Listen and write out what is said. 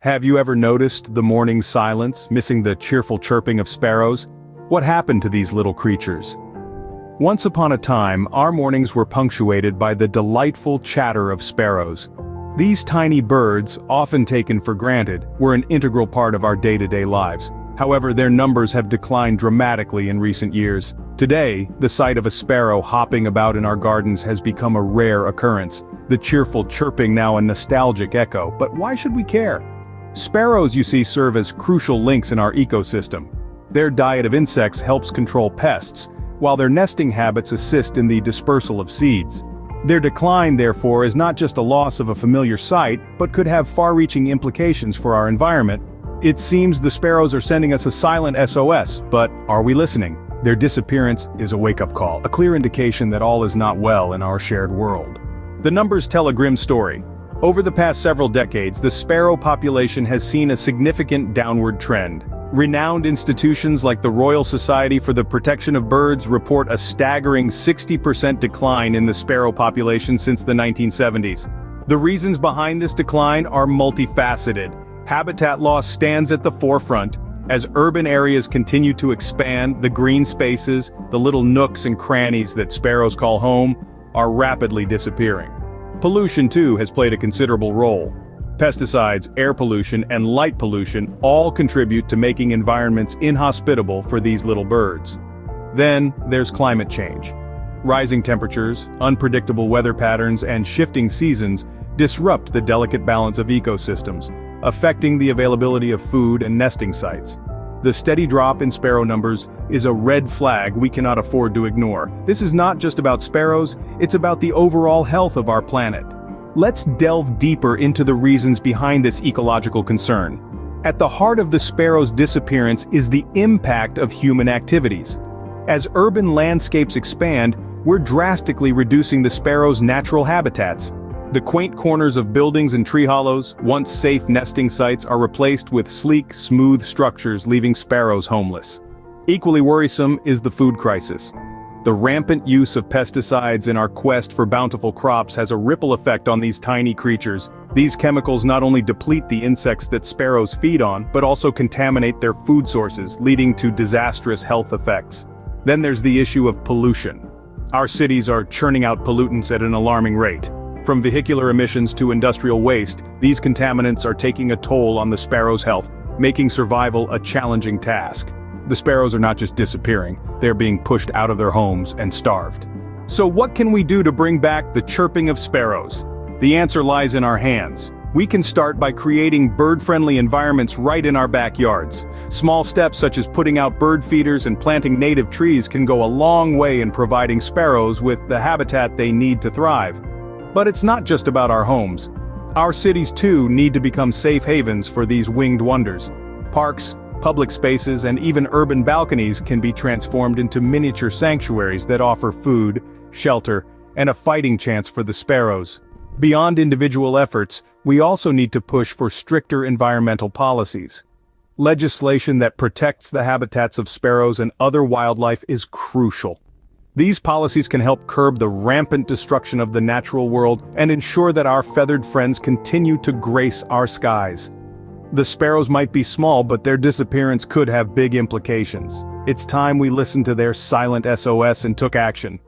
Have you ever noticed the morning silence, missing the cheerful chirping of sparrows? What happened to these little creatures? Once upon a time, our mornings were punctuated by the delightful chatter of sparrows. These tiny birds, often taken for granted, were an integral part of our day-to-day lives. However, their numbers have declined dramatically in recent years. Today, the sight of a sparrow hopping about in our gardens has become a rare occurrence, the cheerful chirping now a nostalgic echo. But why should we care? Sparrows, you see, serve as crucial links in our ecosystem. Their diet of insects helps control pests, while their nesting habits assist in the dispersal of seeds. Their decline, therefore, is not just a loss of a familiar sight, but could have far-reaching implications for our environment. It seems the sparrows are sending us a silent SOS, but are we listening? Their disappearance is a wake-up call, a clear indication that all is not well in our shared world. The numbers tell a grim story. Over the past several decades, the sparrow population has seen a significant downward trend. Renowned institutions like the Royal Society for the Protection of Birds report a staggering 60% decline in the sparrow population since the 1970s. The reasons behind this decline are multifaceted. Habitat loss stands at the forefront. As urban areas continue to expand, the green spaces, the little nooks and crannies that sparrows call home, are rapidly disappearing. Pollution, too, has played a considerable role. Pesticides, air pollution, and light pollution all contribute to making environments inhospitable for these little birds. Then, there's climate change. Rising temperatures, unpredictable weather patterns, and shifting seasons disrupt the delicate balance of ecosystems, affecting the availability of food and nesting sites. The steady drop in sparrow numbers is a red flag we cannot afford to ignore. This is not just about sparrows, it's about the overall health of our planet. Let's delve deeper into the reasons behind this ecological concern. At the heart of the sparrow's disappearance is the impact of human activities. As urban landscapes expand, we're drastically reducing the sparrow's natural habitats. The quaint corners of buildings and tree hollows, once safe nesting sites, are replaced with sleek, smooth structures, leaving sparrows homeless. Equally worrisome is the food crisis. The rampant use of pesticides in our quest for bountiful crops has a ripple effect on these tiny creatures. These chemicals not only deplete the insects that sparrows feed on, but also contaminate their food sources, leading to disastrous health effects. Then there's the issue of pollution. Our cities are churning out pollutants at an alarming rate. From vehicular emissions to industrial waste, these contaminants are taking a toll on the sparrow's health, making survival a challenging task. The sparrows are not just disappearing, they're being pushed out of their homes and starved. So what can we do to bring back the chirping of sparrows? The answer lies in our hands. We can start by creating bird-friendly environments right in our backyards. Small steps such as putting out bird feeders and planting native trees can go a long way in providing sparrows with the habitat they need to thrive. But it's not just about our homes. Our cities too need to become safe havens for these winged wonders. Parks, public spaces, and even urban balconies can be transformed into miniature sanctuaries that offer food, shelter, and a fighting chance for the sparrows. Beyond individual efforts, we also need to push for stricter environmental policies. Legislation that protects the habitats of sparrows and other wildlife is crucial. These policies can help curb the rampant destruction of the natural world and ensure that our feathered friends continue to grace our skies. The sparrows might be small, but their disappearance could have big implications. It's time we listened to their silent SOS and took action.